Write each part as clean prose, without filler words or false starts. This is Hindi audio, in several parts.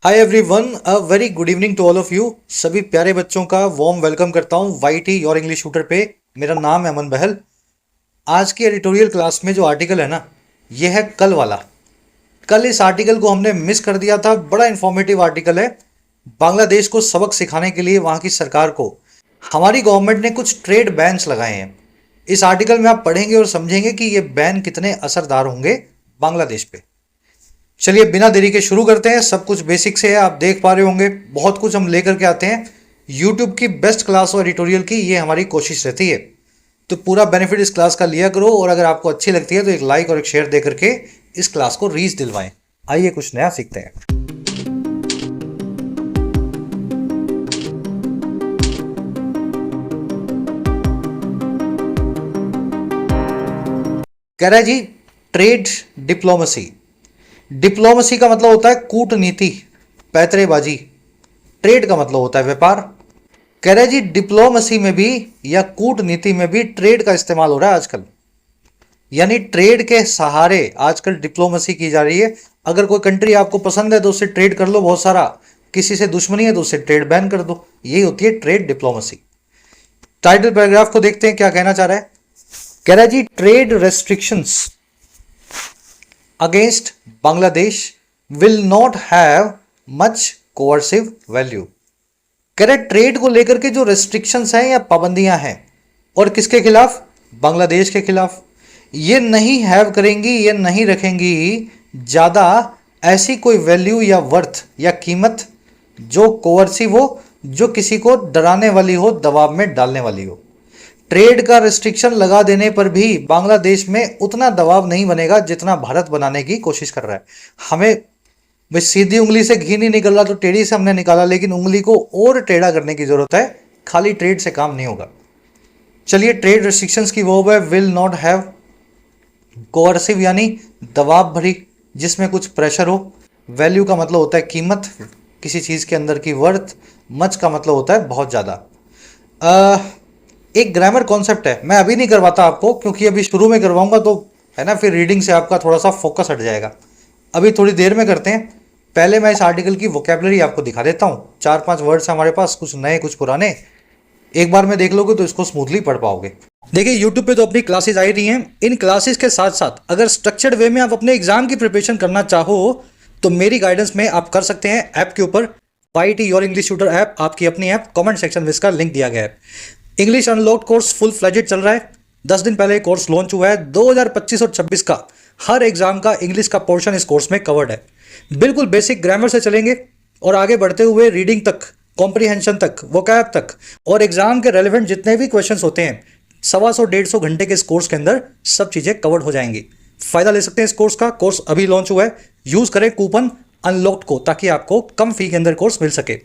Hi everyone, a very good evening to all of you. सभी प्यारे बच्चों का वार्म वेलकम करता हूं वाईटी योर इंग्लिश शूटर पे। मेरा नाम है अमन बहल। आज की एडिटोरियल क्लास में जो आर्टिकल है ना, ये है कल वाला। कल इस आर्टिकल को हमने मिस कर दिया था। बड़ा इंफॉर्मेटिव आर्टिकल है। बांग्लादेश को सबक सिखाने के लिए वहां की सरकार को हमारी गवर्नमेंट ने कुछ ट्रेड बैन्स लगाए हैं। इस आर्टिकल में आप पढ़ेंगे और समझेंगे कि ये बैन कितने असरदार होंगे बांग्लादेश पे। चलिए बिना देरी के शुरू करते हैं। सब कुछ बेसिक से है, आप देख पा रहे होंगे। बहुत कुछ हम लेकर के आते हैं। यूट्यूब की बेस्ट क्लास और एडिटोरियल की ये हमारी कोशिश रहती है। तो पूरा बेनिफिट इस क्लास का लिया करो, और अगर आपको अच्छी लगती है तो एक लाइक और एक शेयर दे करके इस क्लास को रीच दिलवाएं। आइए कुछ नया सीखते हैं। कह रहा है जी, ट्रेड डिप्लोमेसी। डिप्लोमेसी का मतलब होता है कूटनीति, पैतरेबाजी। ट्रेड का मतलब होता है व्यापार। कह रहे जी, डिप्लोमेसी में भी या कूटनीति में भी ट्रेड का इस्तेमाल हो रहा है आजकल। यानी ट्रेड के सहारे आजकल डिप्लोमेसी की जा रही है। अगर कोई कंट्री आपको पसंद है तो उससे ट्रेड कर लो बहुत सारा, किसी से दुश्मनी है तो उससे ट्रेड बैन कर दो। यही होती है ट्रेड डिप्लोमेसी। टाइटल पैराग्राफ को देखते हैं क्या कहना चाह रहा है। कह रहा है ji, trade restrictions against Bangladesh will not have much coercive value। कह रहे ट्रेड को लेकर के जो रेस्ट्रिक्शंस हैं या पाबंदियां हैं, और किसके खिलाफ? बांग्लादेश के खिलाफ। ये नहीं हैव करेंगी, ये नहीं रखेंगी ज्यादा ऐसी कोई वैल्यू या वर्थ या कीमत जो कोअर्सिव हो, जो किसी को डराने वाली हो, दबाव में डालने वाली हो। ट्रेड का रिस्ट्रिक्शन लगा देने पर भी बांग्लादेश में उतना दबाव नहीं बनेगा जितना भारत बनाने की कोशिश कर रहा है। हमें भाई सीधी उंगली से घी नहीं निकल रहा तो टेढ़ी से हमने निकाला, लेकिन उंगली को और टेढ़ा करने की जरूरत है। खाली ट्रेड से काम नहीं होगा। चलिए, ट्रेड रिस्ट्रिक्शंस की वो है विल नॉट हैव कोअर्सिव, यानी दबाव भरी, जिसमें कुछ प्रेशर हो। वैल्यू का मतलब होता है कीमत, किसी चीज के अंदर की वर्थ। मच का मतलब होता है बहुत ज्यादा। एक ग्रामर कॉन्सेप्ट है, मैं अभी नहीं करवाता आपको, क्योंकि अभी शुरू में करवाऊंगा तो है ना, फिर रीडिंग से आपका थोड़ा सा फोकस हट जाएगा। अभी थोड़ी देर में करते हैं। पहले मैं इस आर्टिकल की वोकेबलरी आपको दिखा देता हूँ। 4-5 वर्ड्स हमारे पास, कुछ नए कुछ पुराने। एक बार में देख लोगे तो इसको स्मूथली पढ़ पाओगे। देखिए, यूट्यूब पे तो अपनी क्लासेस आई रही हैं। इन क्लासेस के साथ साथ अगर स्ट्रक्चर्ड वे में आप अपने एग्जाम की प्रिपरेशन करना चाहो तो मेरी गाइडेंस में आप कर सकते हैं। ऐप के ऊपर YT your English shooter app, आपकी अपनी ऐप, कमेंट सेक्शन में इसका लिंक दिया गया है। English unlocked course full fledged चल रहा है। 10 दिन पहले कोर्स लॉन्च हुआ है। 2025 और 26 का हर एग्जाम का इंग्लिश का पोर्शन इस कोर्स में कवर्ड है। बिल्कुल बेसिक ग्रामर से चलेंगे और आगे बढ़ते हुए रीडिंग तक, कॉम्प्रीहेंशन तक, वोकैब तक, और एग्जाम के रेलिवेंट जितने भी क्वेश्चंस होते हैं 125-150 घंटे के इस कोर्स के अंदर सब चीजें कवर्ड हो जाएंगी। फायदा ले सकते हैं इस कोर्स का। कोर्स अभी लॉन्च हुआ है। यूज करें कूपन अनलॉक्ड को, ताकि आपको कम फी के अंदर कोर्स मिल सके।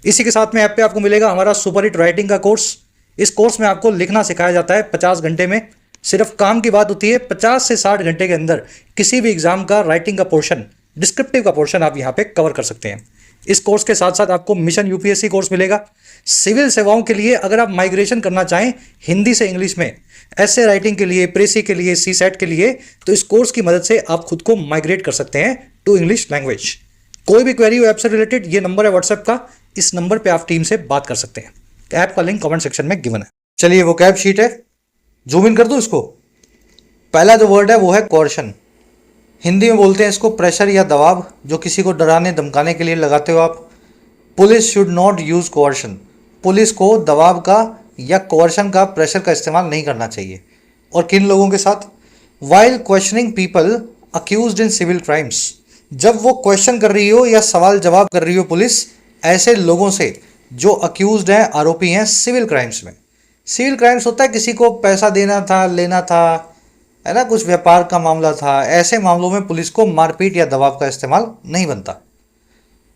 इसी के साथ में ऐप पे आपको मिलेगा हमारा सुपर हिट राइटिंग का कोर्स। इस कोर्स में आपको लिखना सिखाया जाता है 50 घंटे में। सिर्फ काम की बात होती है 50 से 60 घंटे के अंदर किसी भी एग्जाम का राइटिंग का पोर्शन, डिस्क्रिप्टिव का पोर्शन आप यहाँ पे कवर कर सकते हैं। इस कोर्स के साथ साथ आपको मिशन यूपीएससी कोर्स मिलेगा। सिविल सेवाओं के लिए अगर आप माइग्रेशन करना चाहें हिंदी से इंग्लिश में, ऐसे राइटिंग के लिए, प्रेसी के लिए, सी सेट के लिए, तो इस कोर्स की मदद से आप खुद को माइग्रेट कर सकते हैं टू इंग्लिश लैंग्वेज। कोई भी क्वेरी हो ऐप से रिलेटेड, ये नंबर है व्हाट्सएप का, इस नंबर पर आप टीम से बात कर सकते हैं। ऐप का लिंक कमेंट सेक्शन में गिवन है। चलिए, वो कैब शीट है, जूम इन कर दो इसको। पहला जो वर्ड है वो है कोर्शन। हिंदी में बोलते हैं इसको प्रेशर या दबाव, जो किसी को डराने धमकाने के लिए लगाते हो आप। Police should not use coercion. Police को दबाव का या कोर्शन का, प्रेशर का इस्तेमाल नहीं करना चाहिए। और किन लोगों के साथ? While questioning people accused in civil crimes. जब वो क्वेश्चन कर रही हो या सवाल जवाब कर रही हो पुलिस ऐसे लोगों से जो अक्यूज्ड हैं, आरोपी हैं सिविल क्राइम्स में। सिविल क्राइम्स होता है किसी को पैसा देना था, लेना था, है ना, कुछ व्यापार का मामला था। ऐसे मामलों में पुलिस को मारपीट या दबाव का इस्तेमाल नहीं बनता।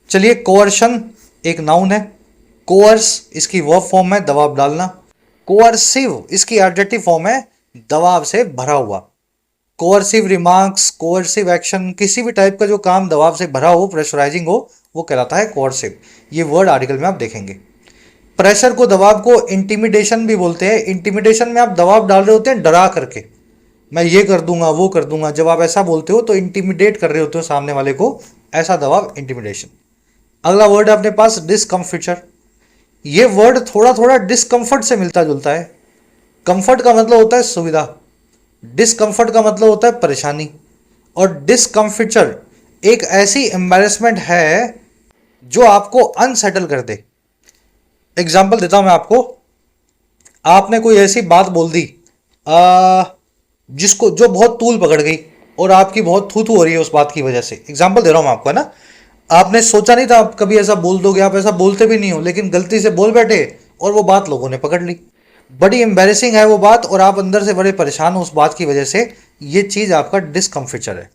चलिए, कोअर्शन एक नाउन है। कोअर्स इसकी वर्ब फॉर्म है, दबाव डालना। कोअर्सिव इसकी एडजेक्टिव फॉर्म है, दबाव से भरा हुआ। कोअर्सिव रिमार्क्स, कोअर्सिव एक्शन, किसी भी टाइप का जो काम दबाव से भरा हो, प्रेशराइजिंग हो, वो कहलाता है कोअर्सिव। ये वर्ड आर्टिकल में आप देखेंगे। प्रेशर को, दबाव को इंटिमिडेशन भी बोलते हैं। इंटिमिडेशन में आप दबाव डाल रहे होते हैं डरा करके, मैं ये कर दूंगा, वो कर दूंगा। जब आप ऐसा बोलते हो तो इंटिमिडेट कर रहे होते हो सामने वाले को, ऐसा दबाव इंटिमिडेशन। अगला वर्ड है अपने पास डिस्कम्फिचर। ये वर्ड थोड़ा थोड़ा डिस्कम्फर्ट से मिलता जुलता है। कंफर्ट का मतलब होता है सुविधा, डिस्कम्फर्ट का मतलब होता है परेशानी, और डिस्कम्फिचर एक ऐसी एम्बैरेसमेंट है जो आपको अनसेटल कर दे। एग्जाम्पल देता हूं मैं आपको। आपने कोई ऐसी बात बोल दी जिसको जो बहुत तूल पकड़ गई और आपकी बहुत थू थू हो रही है उस बात की वजह से। एग्जाम्पल दे रहा हूं मैं आपको, है ना। आपने सोचा नहीं था आप कभी ऐसा बोल दोगे, आप ऐसा बोलते भी नहीं हो, लेकिन गलती से बोल बैठे और वो बात लोगों ने पकड़ ली। बड़ी एम्बेरसिंग है वो बात और आप अंदर से बड़े परेशान हो उस बात की वजह से। ये चीज आपका डिस्कम्फिचर है।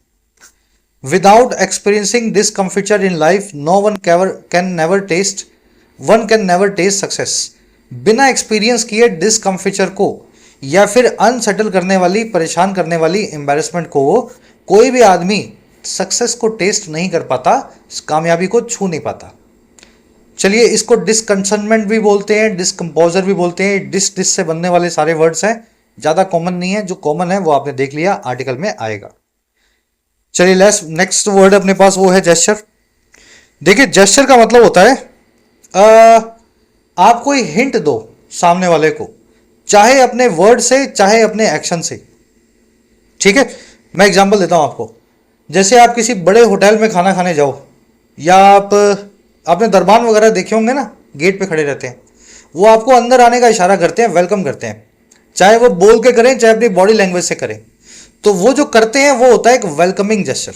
Without experiencing discomfiture in life no one can never taste success. बिना एक्सपीरियंस किए डिस्कम्फिचर को या फिर अनसेटल करने वाली, परेशान करने वाली एम्बेरसमेंट को कोई भी आदमी सक्सेस को टेस्ट नहीं कर पाता, कामयाबी को छू नहीं पाता। चलिए, इसको डिसकंसर्नमेंट भी बोलते हैं, डिस्कम्पोजर भी बोलते हैं। डिस से बनने वाले सारे वर्ड्स हैं, ज़्यादा कॉमन नहीं है। जो कॉमन है वो आपने देख लिया, आर्टिकल में आएगा। चलिए नेक्स्ट वर्ड अपने पास वो है जेस्चर। देखिए, जेस्चर का मतलब होता है आप कोई हिंट दो सामने वाले को, चाहे अपने वर्ड से चाहे अपने एक्शन से। ठीक है, मैं एग्जांपल देता हूं आपको। जैसे आप किसी बड़े होटल में खाना खाने जाओ, या आपने दरबान वगैरह देखे होंगे ना, गेट पे खड़े रहते हैं, वो आपको अंदर आने का इशारा करते हैं, वेलकम करते हैं, चाहे वो बोल के करें चाहे अपनी बॉडी लैंग्वेज से करें। तो वो जो करते हैं वो होता है एक वेलकमिंग जेस्चर।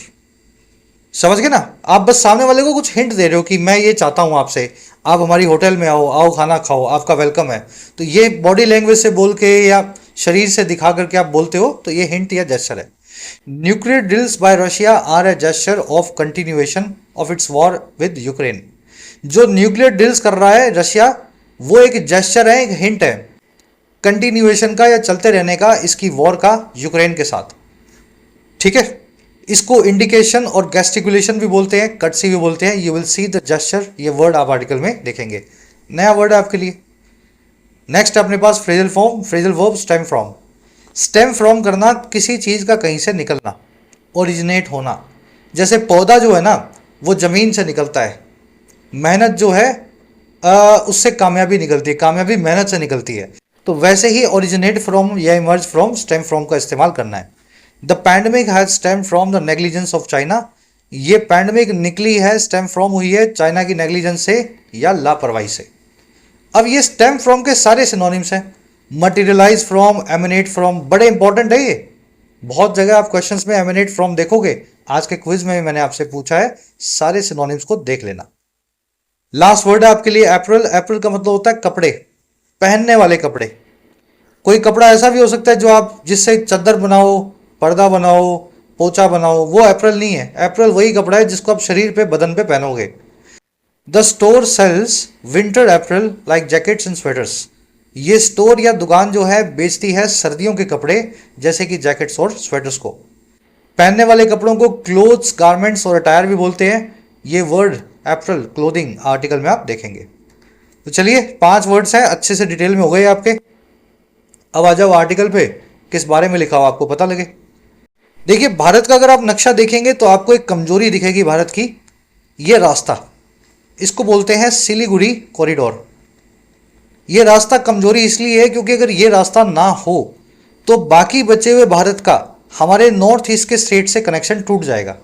समझ गए ना। आप बस सामने वाले को कुछ हिंट दे रहे हो कि मैं ये चाहता हूं आपसे, आप हमारी होटल में आओ, आओ खाना खाओ, आपका वेलकम है। तो ये बॉडी लैंग्वेज से बोल के या शरीर से दिखा करके आप बोलते हो, तो ये हिंट या जेस्चर है। Nuclear drills by Russia are a gesture of continuation of its war with Ukraine. जो न्यूक्लियर ड्रिल्स कर रहा है रशिया, वो एक जेस्चर है, एक हिंट है कंटिन्यूएशन का या चलते रहने का इसकी वॉर का यूक्रेन के साथ। ठीक है, इसको इंडिकेशन और गेस्टिकुलेशन भी बोलते हैं, कटसी भी बोलते हैं। You will see the gesture, ये वर्ड आप आर्टिकल में देखेंगे। नया वर्ड है आपके लिए। नेक्स्ट अपने पास phrasal form, phrasal verb, stem from. Stem from करना, किसी चीज का कहीं से निकलना, ओरिजिनेट होना। जैसे पौधा जो है ना वो जमीन से निकलता है, मेहनत जो है उससे कामयाबी निकलती है, कामयाबी मेहनत से निकलती है। तो वैसे ही ओरिजिनेट फ्रॉम या इमर्ज फ्रॉम, स्टेम फ्रॉम का इस्तेमाल करना है। The pandemic has stem from the negligence of China. ये पैंडमिक निकली है, स्टेम फ्रॉम हुई है चाइना की नेग्लिजेंस से या लापरवाही से। अब ये स्टेम फ्रॉम के सारे सिनोनिम्स हैं। मटेरियलाइज फ्रॉम, एमिनेट फ्रॉम, बड़े इंपॉर्टेंट है ये। बहुत जगह आप क्वेश्चंस में एमिनेट फ्रॉम देखोगे, आज के क्विज में भी मैंने आपसे पूछा है, सारे सिनोनिम्स को देख लेना। लास्ट वर्ड है आपके लिए अप्रैल। अप्रैल का मतलब होता है कपड़े, पहनने वाले कपड़े। कोई कपड़ा ऐसा भी हो सकता है जो आप जिससे चादर बनाओ, पर्दा बनाओ, पोचा बनाओ, वो अप्रैल नहीं है। अप्रैल वही कपड़ा है जिसको आप शरीर पे, बदन पे पहनोगे। The store sells winter apparel like jackets and sweaters. ये स्टोर या दुकान जो है बेचती है सर्दियों के कपड़े जैसे कि जैकेट्स और स्वेटर्स को। पहनने वाले कपड़ों को क्लोथ्स, गारमेंट्स और अटायर भी बोलते हैं। ये वर्ड अप्रैल, क्लोथिंग आर्टिकल में आप देखेंगे। तो चलिए, 5 वर्ड्स हैं, अच्छे से डिटेल में हो गए आपके। अब आ जाओ आर्टिकल पे, किस बारे में लिखा हो आपको पता लगे। देखिए, भारत का अगर आप नक्शा देखेंगे तो आपको एक कमजोरी दिखेगी भारत की। ये रास्ता, इसको बोलते हैं सिलीगुड़ी कॉरिडोर। ये रास्ता कमजोरी इसलिए है क्योंकि अगर ये रास्ता ना हो तो बाकी बचे हुए भारत का, हमारे नॉर्थ ईस्ट के स्टेट से कनेक्शन टूट जाएगा।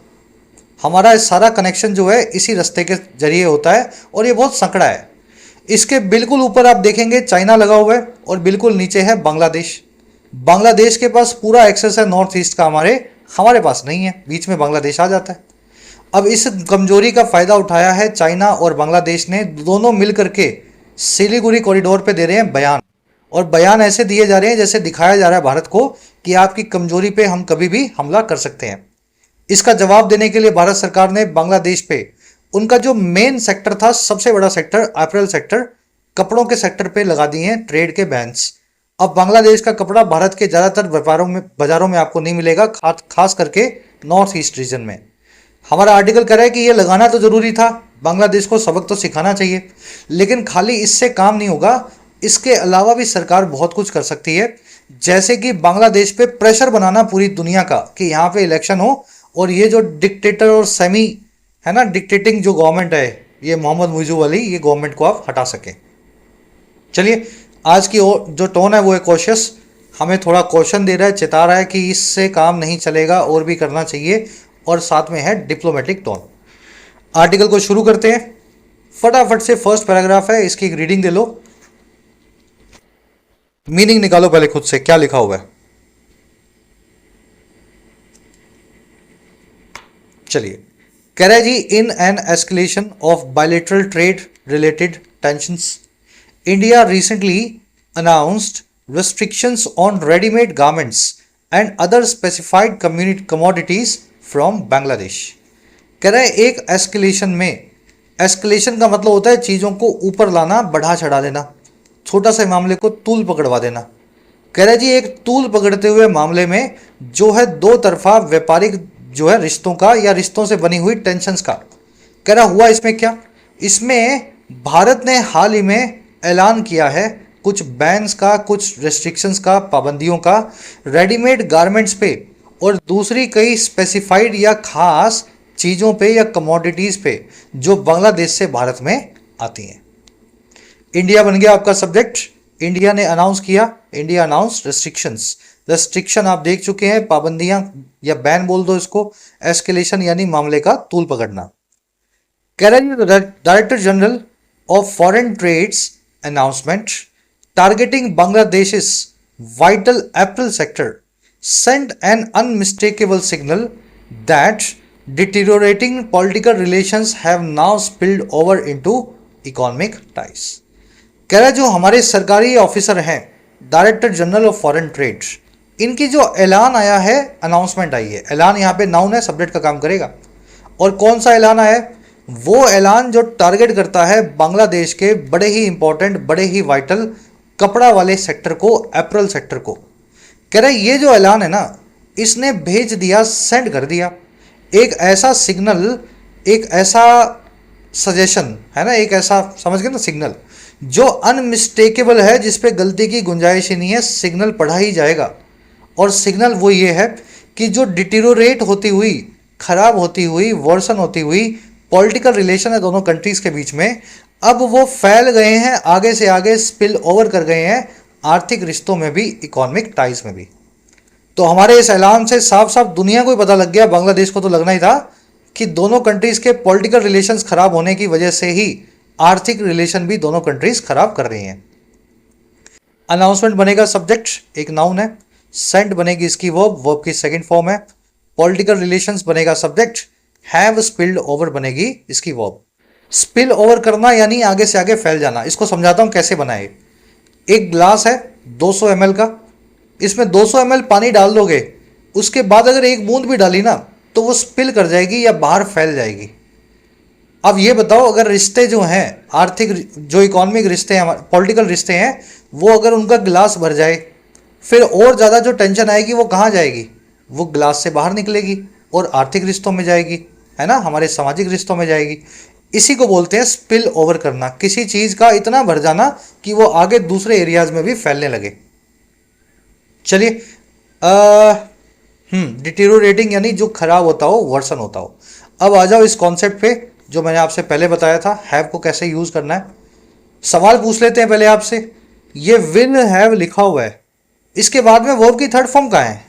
हमारा सारा कनेक्शन जो है इसी रास्ते के जरिए होता है और ये बहुत संकड़ा है। इसके बिल्कुल ऊपर आप देखेंगे चाइना लगा हुआ है और बिल्कुल नीचे है बांग्लादेश। बांग्लादेश के पास पूरा एक्सेस है नॉर्थ ईस्ट का, हमारे पास नहीं है, बीच में बांग्लादेश आ जाता है। अब इस कमजोरी का फायदा उठाया है चाइना और बांग्लादेश ने, दोनों मिल करके सिलीगुड़ी कॉरिडोर पे दे रहे हैं बयान। और बयान ऐसे दिए जा रहे हैं जैसे दिखाया जा रहा है भारत को कि आपकी कमजोरी पे हम कभी भी हमला कर सकते हैं। इसका जवाब देने के लिए भारत सरकार ने बांग्लादेश पे उनका जो मेन सेक्टर था, सबसे बड़ा सेक्टर अप्रैल सेक्टर, कपड़ों के सेक्टर पे लगा दिए हैं ट्रेड के बैन्स। अब बांग्लादेश का कपड़ा भारत के ज़्यादातर व्यापारों में, बाजारों में आपको नहीं मिलेगा, खास करके नॉर्थ ईस्ट रीजन में। हमारा आर्टिकल कह रहा है कि ये लगाना तो जरूरी था, बांग्लादेश को सबक तो सिखाना चाहिए, लेकिन खाली इससे काम नहीं होगा। इसके अलावा भी सरकार बहुत कुछ कर सकती है, जैसे कि बांग्लादेश पे प्रेशर बनाना पूरी दुनिया का कि यहाँ पे इलेक्शन हो और ये जो डिक्टेटर और सेमी है ना, डिक्टेटिंग जो गवर्नमेंट है, ये मोहम्मद मुइजू वाली ये गवर्नमेंट को आप हटा सकें। चलिए, आज की जो टोन है वो है कॉशियस। हमें थोड़ा क्वेश्चन दे रहा है, चिता रहा है कि इससे काम नहीं चलेगा और भी करना चाहिए, और साथ में है डिप्लोमेटिक टोन। आर्टिकल को शुरू करते हैं। फटाफट से फर्स्ट पैराग्राफ है, इसकी एक रीडिंग दे लो, मीनिंग निकालो पहले खुद से क्या लिखा हुआ है। चलिए, कह रहा है जी, in an escalation of bilateral trade related tensions, India recently announced restrictions on ready-made garments and other specified commodities from Bangladesh। कह रहा है एक एस्केलेशन में, एस्केलेशन का मतलब होता है चीज़ों को ऊपर लाना, बढ़ा चढ़ा देना, छोटा सा मामले को तूल पकड़वा देना। कह रहा है जी, एक तूल पकड़ते हुए मामले में जो है दो तरफा व्यापारिक जो है रिश्तों का या रिश्तों से बनी हुई टेंशन्स का। कह रहा हुआ इसमें क्या, इसमें भारत ने हाल ही में ऐलान किया है कुछ बैन्स का, कुछ रेस्ट्रिक्शंस का, पाबंदियों का रेडीमेड गारमेंट्स पे और दूसरी कई स्पेसिफाइड या खास चीज़ों पे या कमोडिटीज़ पे जो बांग्लादेश से भारत में आती हैं। इंडिया बन गया आपका सब्जेक्ट। इंडिया ने अनाउंस किया, इंडिया अनाउंस रेस्ट्रिक्शंस। रेस्ट्रिक्शन आप देख चुके हैं, पाबंदियां या बैन बोल दो इसको, एस्केलेशन यानी मामले का तूल पकड़ना। कह रहा है director general of foreign trades announcement targeting Bangladesh's vital apparel sector sent an unmistakable signal that deteriorating political relations have now spilled over into economic ties। कह रहा है जो हमारे सरकारी ऑफिसर हैं, director general of foreign trade, इनकी जो ऐलान आया है, अनाउंसमेंट आई है, ऐलान यहाँ पे नाउन है, सब्जेक्ट का काम करेगा। और कौन सा ऐलान आया है, वो ऐलान जो टारगेट करता है बांग्लादेश के बड़े ही इंपॉर्टेंट, बड़े ही वाइटल कपड़ा वाले सेक्टर को, एपरल सेक्टर को। कह रहे ये जो ऐलान है ना, इसने भेज दिया, सेंड कर दिया एक ऐसा सिग्नल, एक ऐसा सजेशन है ना, एक ऐसा समझ गए ना सिग्नल, जो अनमिस्टेकेबल है, जिस पे गलती की गुंजाइश ही नहीं है, सिग्नल पढ़ा ही जाएगा। और सिग्नल वो ये है कि जो डिटीरोरेट होती हुई, खराब होती हुई, वर्सन होती हुई पॉलिटिकल रिलेशन है दोनों कंट्रीज के बीच में, अब वो फैल गए हैं, आगे से आगे स्पिल ओवर कर गए हैं आर्थिक रिश्तों में भी, इकोनॉमिक टाइज में भी। तो हमारे इस ऐलान से साफ साफ दुनिया को ही पता लग गया, बांग्लादेश को तो लगना ही था कि दोनों कंट्रीज के पॉलिटिकल रिलेशंस खराब होने की वजह से ही आर्थिक रिलेशन भी दोनों कंट्रीज खराब कर रही हैं। अनाउंसमेंट बनेगा सब्जेक्ट, एक नाउन है। सेंट बनेगी इसकी वर्ब, वर्ब की सेकंड फॉर्म है। पॉलिटिकल रिलेशंस बनेगा सब्जेक्ट। हैव स्पिल्ड ओवर बनेगी इसकी वर्ब। स्पिल ओवर करना यानी आगे से आगे फैल जाना। इसको समझाता हूं कैसे बनाए। एक ग्लास है 200 ml का, इसमें 200 ml पानी डाल दोगे, उसके बाद अगर एक बूंद भी डाली ना तो वो स्पिल कर जाएगी या बाहर फैल जाएगी। अब ये बताओ, अगर रिश्ते जो हैं, आर्थिक जो इकोनॉमिक रिश्ते हैं, पॉलिटिकल रिश्ते हैं, वो अगर उनका गिलास भर जाए, फिर और ज़्यादा जो टेंशन आएगी वो कहाँ जाएगी? वो गिलास से बाहर निकलेगी और आर्थिक रिश्तों में जाएगी, है ना, हमारे सामाजिक रिश्तों में जाएगी। इसी को बोलते हैं स्पिल ओवर करना, किसी चीज़ का इतना भर जाना कि वो आगे दूसरे एरियाज में भी फैलने लगे। चलिए, डिटीरियोरेटिंग यानी जो खराब होता हो, वर्सन होता हो। अब आ जाओ इस कॉन्सेप्ट पे जो मैंने आपसे पहले बताया था, हैव को कैसे यूज करना है। सवाल पूछ लेते हैं पहले आपसे। ये विल हैव लिखा हुआ है, इसके बाद में वर्ब की थर्ड फॉर्म कहाँ है?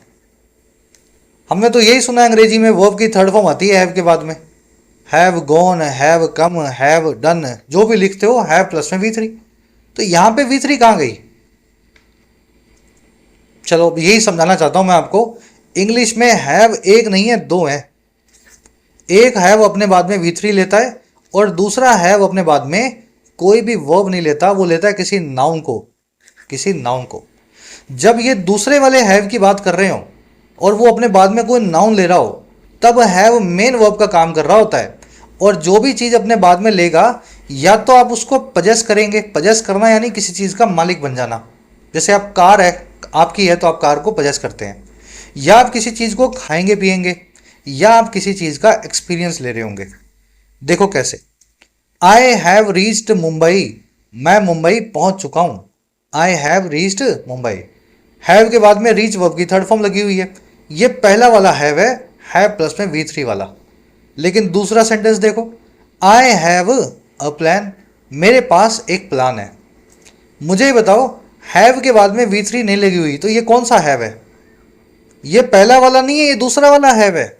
हमने तो यही सुना है अंग्रेजी में वर्ब की थर्ड फॉर्म आती है हैव के बाद में। Have gone, have come, have done, जो भी लिखते हो हैव प्लस में V3। तो यहां पे V3 कहां गई? चलो यही समझाना चाहता हूं मैं आपको। इंग्लिश में हैव एक नहीं है, दो है। एक हैव अपने बाद में V3 लेता है और दूसरा हैव अपने बाद में कोई भी वर्ब नहीं लेता, वो लेता है किसी नाउन को, किसी नाउन को। जब ये दूसरे वाले हैव की बात कर रहे हो और वो अपने बाद में कोई नाउन ले रहा हो, तब हैव मेन वर्ब का काम कर रहा होता है। और जो भी चीज़ अपने बाद में लेगा, या तो आप उसको पजेस करेंगे, पजेस करना यानी किसी चीज़ का मालिक बन जाना। जैसे आप कार है, आपकी है तो आप कार को पजेस करते हैं, या आप किसी चीज़ को खाएंगे पिएंगे, या आप किसी चीज़ का एक्सपीरियंस ले रहे होंगे। देखो कैसे, आई हैव रीच्ड मुंबई, मैं मुंबई पहुंच चुका हूं। I have reached Mumbai. Have के बाद में रीच वर्ब की थर्ड फॉर्म लगी हुई है। ये पहला वाला हैव है प्लस में V3 वाला। लेकिन दूसरा सेंटेंस देखो, आई हैव अ प्लान, मेरे पास एक प्लान है। मुझे ये बताओ, हैव के बाद में V3 नहीं लगी हुई, तो ये कौन सा हैव है? ये पहला वाला नहीं है, ये दूसरा वाला हैव है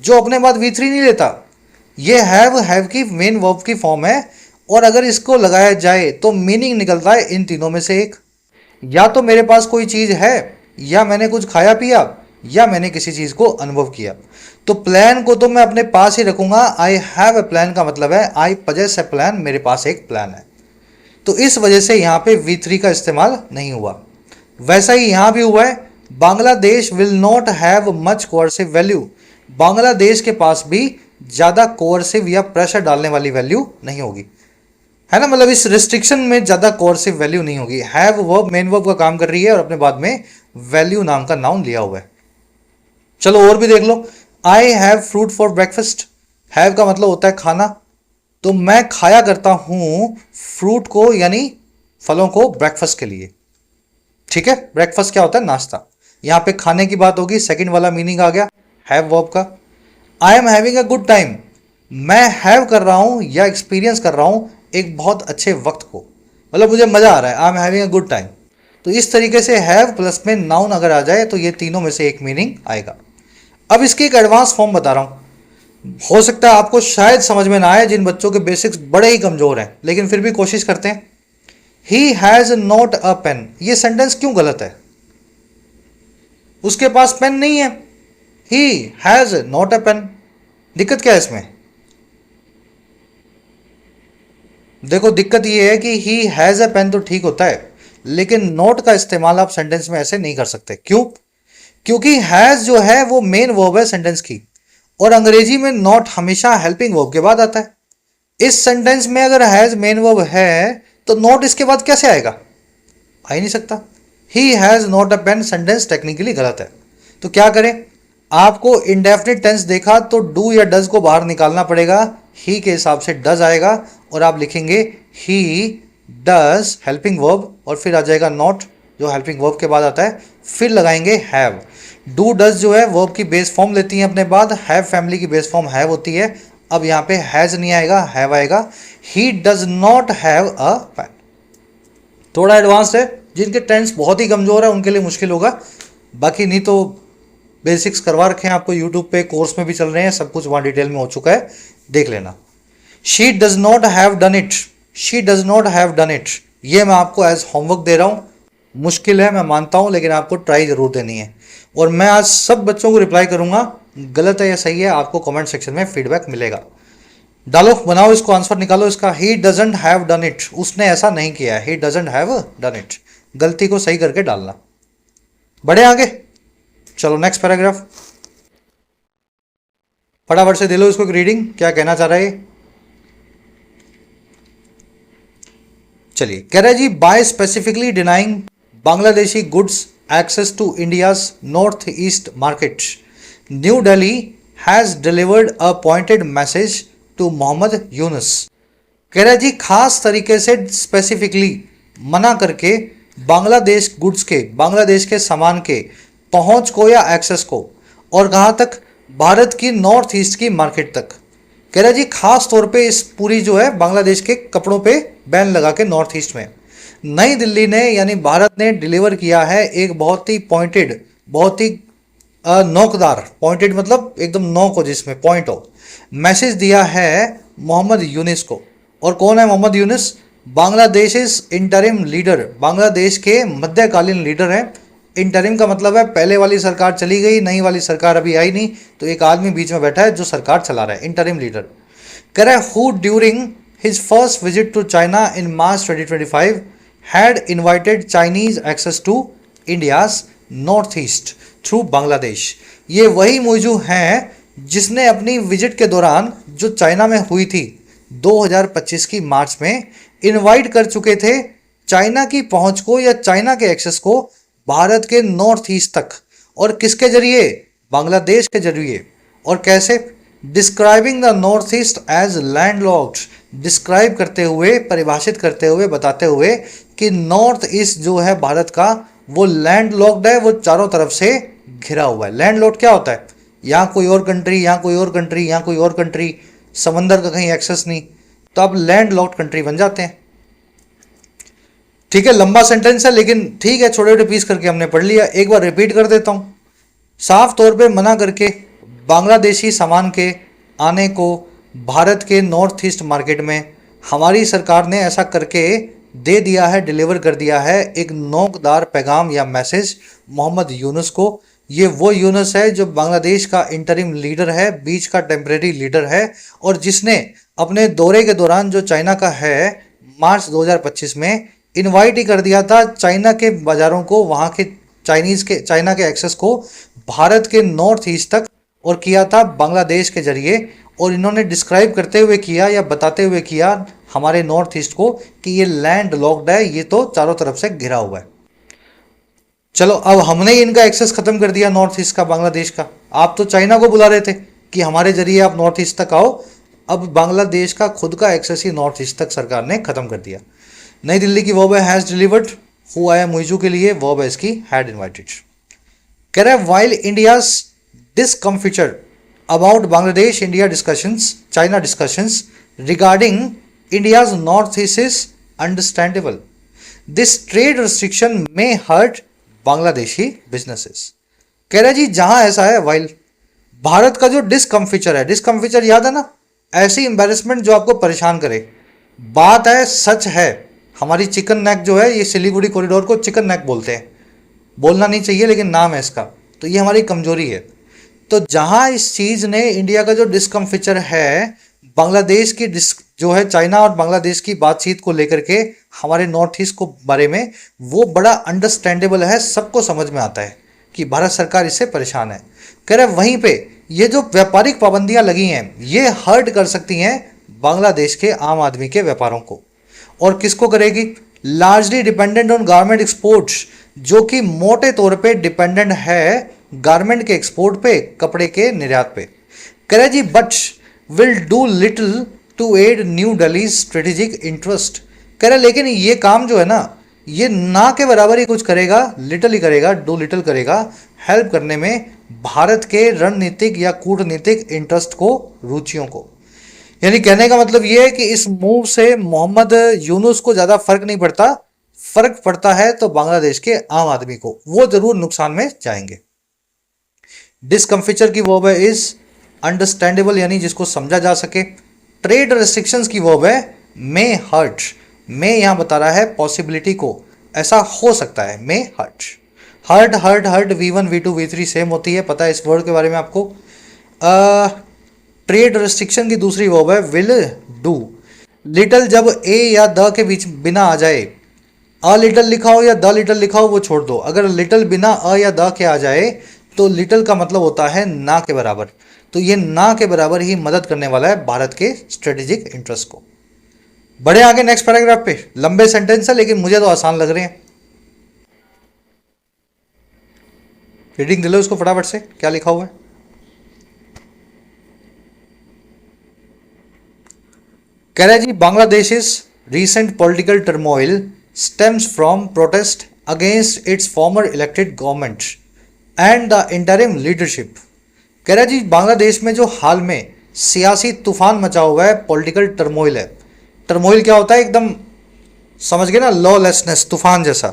जो अपने बाद V3 नहीं लेता। ये हैव की मेन वर्ब की फॉर्म है, और अगर इसको लगाया जाए तो मीनिंग निकलता है इन तीनों में से एक। या तो मेरे पास कोई चीज है, या मैंने कुछ खाया पिया, या मैंने किसी चीज को अनुभव किया। तो प्लान को तो मैं अपने पास ही रखूंगा। आई हैव ए प्लान का मतलब है आई पजेस ए प्लान, मेरे पास एक प्लान है। तो इस वजह से यहां पे V3 का इस्तेमाल नहीं हुआ। वैसा ही यहां भी हुआ है, Bangladesh will not have much coercive value. Bangladesh के पास भी ज्यादा कोअर्सिव या प्रेशर डालने वाली वैल्यू नहीं होगी, है ना। मतलब इस रिस्ट्रिक्शन में ज्यादा कोअर्सिव वैल्यू नहीं होगी। हैव वर्ब मेन वर्ब का काम कर रही है और अपने बाद में वैल्यू नाम का नाउन लिया हुआ है। चलो और भी देख लो। I have fruit for breakfast. Have का मतलब होता है खाना, तो मैं खाया करता हूं फ्रूट को यानी फलों को ब्रेकफास्ट के लिए। ठीक है, ब्रेकफास्ट क्या होता है? नाश्ता। यहां पे खाने की बात होगी, सेकंड वाला मीनिंग आ गया हैव वर्ब का। I am having a good time. मैं हैव कर रहा हूं या एक्सपीरियंस कर रहा हूं एक बहुत अच्छे वक्त को, मतलब मुझे मजा आ रहा है। I am having a good time. तो इस तरीके से हैव प्लस में नाउन अगर आ जाए तो ये तीनों में से एक मीनिंग आएगा। अब इसकी एक एडवांस फॉर्म बता रहा हूं, हो सकता है आपको शायद समझ में ना आए, जिन बच्चों के बेसिक्स बड़े ही कमजोर हैं, लेकिन फिर भी कोशिश करते हैं। He has not a pen. ये सेंटेंस क्यों गलत है? उसके पास पेन नहीं है। He has not a pen, दिक्कत क्या है इसमें? देखो दिक्कत ये है कि ही हैज अ पेन तो ठीक होता है, लेकिन नॉट का इस्तेमाल आप सेंटेंस में ऐसे नहीं कर सकते। क्यों? क्योंकि हैज जो है वो मेन वर्ब है सेंटेंस की, और अंग्रेजी में नॉट हमेशा हेल्पिंग वर्ब के बाद आता है। इस सेंटेंस में अगर हैज मेन वर्ब है तो नॉट इसके बाद कैसे आएगा? आ ही नहीं सकता। He has not a pen sentence technically गलत है। तो क्या करें? आपको इंडेफिनिट टेंस देखा तो डू या डज को बाहर निकालना पड़ेगा। ही के हिसाब से डज आएगा और आप लिखेंगे ही डज हेल्पिंग वर्ब, और फिर आ जाएगा नॉट जो हेल्पिंग वर्ब के बाद आता है, फिर लगाएंगे हैव। डू डज जो है वर्ब की बेस फॉर्म लेती है अपने बाद, हैव फैमिली की बेस फॉर्म हैव होती है। अब यहाँ पे हैज नहीं आएगा, हैव आएगा। He does not have a pen. थोड़ा एडवांस है, जिनके टेंस बहुत ही कमजोर है उनके लिए मुश्किल होगा, बाकी नहीं तो बेसिक्स करवा रखे हैं आपको यूट्यूब पे, कोर्स में भी चल रहे हैं, सब कुछ वहाँ डिटेल में हो चुका है, देख लेना। She does not have done it. She does not have done it, ये मैं आपको एज होमवर्क दे रहा हूँ। मुश्किल है मैं मानता हूँ, लेकिन आपको ट्राई जरूर देनी है। और मैं आज सब बच्चों को रिप्लाई करूंगा, गलत है या सही है आपको कमेंट सेक्शन में फीडबैक मिलेगा। डालो, बनाओ इसको, आंसर निकालो इसका। He doesn't have done it, उसने ऐसा नहीं किया है। He doesn't have done it, गलती को सही करके डालना। बढ़े आगे, चलो नेक्स्ट पैराग्राफ, फटाफट से दे लो इसको एक रीडिंग, क्या कहना चाह रहा है। चलिए, कह रहा है जी, by specifically denying Bangladeshi goods access to India's north east market, New Delhi has delivered a pointed message to Mohammad Yunus. कह रहा है जी, खास तरीके से स्पेसिफिकली मना करके बांग्लादेश गुड्स के, बांग्लादेश के सामान के पहुंच को या एक्सेस को, और कहाँ तक? भारत की नॉर्थ ईस्ट की मार्केट तक। कह रहा है जी, खास तौर पे इस पूरी जो है बांग्लादेश के कपड़ों पे बैन लगा के नॉर्थ ईस्ट में नई दिल्ली ने यानी भारत ने डिलीवर किया है एक बहुत ही पॉइंटेड, बहुत ही नोकदार, पॉइंटेड मतलब एकदम नोक हो जिसमें पॉइंट हो, मैसेज दिया है मोहम्मद यूनिस को। और कौन है मोहम्मद यूनिस? बांग्लादेश इंटरिम लीडर, बांग्लादेश के मध्यकालीन लीडर हैं। इंटरिम का मतलब है पहले वाली सरकार चली गई, नई वाली सरकार अभी आई नहीं, तो एक आदमी बीच में बैठा है जो सरकार चला रहा है, इंटरिम लीडर। कह रहा है, who during his first visit to China in March 2025 had invited Chinese access to India's north east through Bangladesh. ये वही मौजू हैं जिसने अपनी विजिट के दौरान, जो चाइना में हुई थी 2025 की मार्च में, इनवाइट कर चुके थे चाइना की पहुंच को या चाइना के एक्सेस को भारत के नॉर्थ ईस्ट तक। और किसके जरिए? बांग्लादेश के जरिए। और कैसे? Describing the north east as landlocked, describe करते हुए, परिभाषित करते हुए, बताते हुए कि नॉर्थ ईस्ट जो है भारत का वो लैंडलॉक्ड है, वो चारों तरफ से घिरा हुआ है। लैंडलॉक्ड क्या होता है? यहाँ कोई और कंट्री, यहाँ कोई और कंट्री, यहाँ कोई और कंट्री, समंदर का कहीं एक्सेस नहीं, तो आप लैंड लॉक्ड कंट्री बन जाते हैं। ठीक है, लंबा सेंटेंस है लेकिन ठीक है, छोटे छोटे पीस करके हमने पढ़ लिया। एक बार रिपीट कर देता हूं। साफ तौर पे मना करके बांग्लादेशी सामान के आने को भारत के नॉर्थ ईस्ट मार्केट में हमारी सरकार ने ऐसा करके दे दिया है, डिलीवर कर दिया है एक नोकदार पैगाम या मैसेज मोहम्मद यूनुस को। ये वो यूनुस है जो बांग्लादेश का इंटरिम लीडर है, बीच का टेम्परेरी लीडर है, और जिसने अपने दौरे के दौरान जो चाइना का है मार्च 2025 में इनवाइट ही कर दिया था चाइना के बाजारों को, वहाँ के चाइना के एक्सेस को भारत के नॉर्थ ईस्ट तक, और किया था बांग्लादेश के जरिए। और इन्होंने डिस्क्राइब करते हुए किया या बताते हुए किया हमारे नॉर्थ ईस्ट को कि ये लैंड लॉक्ड है, ये तो चारों तरफ से घिरा हुआ है। चलो अब हमने इनका एक्सेस खत्म कर दिया नॉर्थ ईस्ट का, बांग्लादेश का। आप तो चाइना को बुला रहे थे कि हमारे जरिए आप नॉर्थ ईस्ट तक आओ। अब बांग्लादेश का खुद का एक्सेस ही नॉर्थ ईस्ट तक सरकार ने खत्म कर दिया। नई दिल्ली की वर्ब है हैज डिलीवर्ड, हु आया मुइजू के लिए वर्ब है इसकी हैड इनवाइटेड। कह रहा है while India's discomfiture about Bangladesh India discussions, China discussions regarding India's north east is understandable, this trade restriction may hurt Bangladeshi businesses. कह रहा है जी जहां ऐसा है, वाइल भारत का जो डिस्कम्फिचर है, डिस्कम्फिचर याद है ना, ऐसी एम्बेरसमेंट जो आपको परेशान करे। बात है, सच है, हमारी चिकन नेक जो है, ये सिलीगुड़ी कॉरिडोर को चिकन नेक बोलते हैं, बोलना नहीं चाहिए लेकिन नाम है इसका, तो ये हमारी कमजोरी है। तो जहां इस चीज ने इंडिया का जो डिस्कम्फिचर है बांग्लादेश की जो है चाइना और बांग्लादेश की बातचीत को लेकर के हमारे नॉर्थ ईस्ट को बारे में, वो बड़ा अंडरस्टैंडेबल है, सबको समझ में आता है कि भारत सरकार इससे परेशान है। कह रहे वहीं पे ये जो व्यापारिक पाबंदियां लगी हैं ये हर्ट कर सकती हैं बांग्लादेश के आम आदमी के व्यापारों को। और किसको करेगी? Largely dependent on garment exports, जो कि मोटे तौर पे डिपेंडेंट है गारमेंट के एक्सपोर्ट पे, कपड़े के निर्यात पे। कह रहे जी but will do little to aid New Delhi strategic interest. कह रहे लेकिन ये काम जो है ना, ये ना के बराबर ही कुछ करेगा, लिटिल ही करेगा, डू लिटिल करेगा हेल्प करने में भारत के रणनीतिक या कूटनीतिक इंटरेस्ट को, रुचियों को। यानी कहने का मतलब ये है कि इस मूव से मोहम्मद यूनुस को ज्यादा फर्क नहीं पड़ता, फर्क पड़ता है तो बांग्लादेश के आम आदमी को, वो जरूर नुकसान में जाएंगे। डिस्कम्फिचर की वर्ब है इज अंडरस्टैंडेबल, यानी जिसको समझा जा सके। ट्रेड रेस्ट्रिक्शंस की वर्ब है मे हर्ट, मे यहां बता रहा है पॉसिबिलिटी को, ऐसा हो सकता है, may hurt. Hurt hurt hurt V1 V2 V3 same होती है, पता है इस वर्ड के बारे में आपको। ट्रेड रेस्ट्रिक्शन की दूसरी वर्ब है विल डू। लिटल जब ए या द के बीच बिना आ जाए, अ लिटल लिखा हो या द लिटल लिखा हो वो छोड़ दो, अगर लिटल बिना अ या द के आ जाए तो लिटल का मतलब होता है ना के बराबर। तो ये ना के बराबर ही मदद करने वाला है भारत के स्ट्रेटेजिक इंटरेस्ट को। बढ़े आगे नेक्स्ट पैराग्राफ पे, लंबे सेंटेंस है लेकिन मुझे तो आसान लग रहे हैं। रीडिंग दिलो इसको फटाफट से, क्या लिखा हुआ है। कह रहा है जी Bangladesh recent political turmoil stems from protest against its former elected government and the interim leadership। कह रहा है जी बांग्लादेश में जो हाल में सियासी तूफान मचा हुआ है, पॉलिटिकल टर्मोइल है। टर्मोइल क्या होता है? एकदम समझ गए ना, लॉलेसनेस, तूफान जैसा।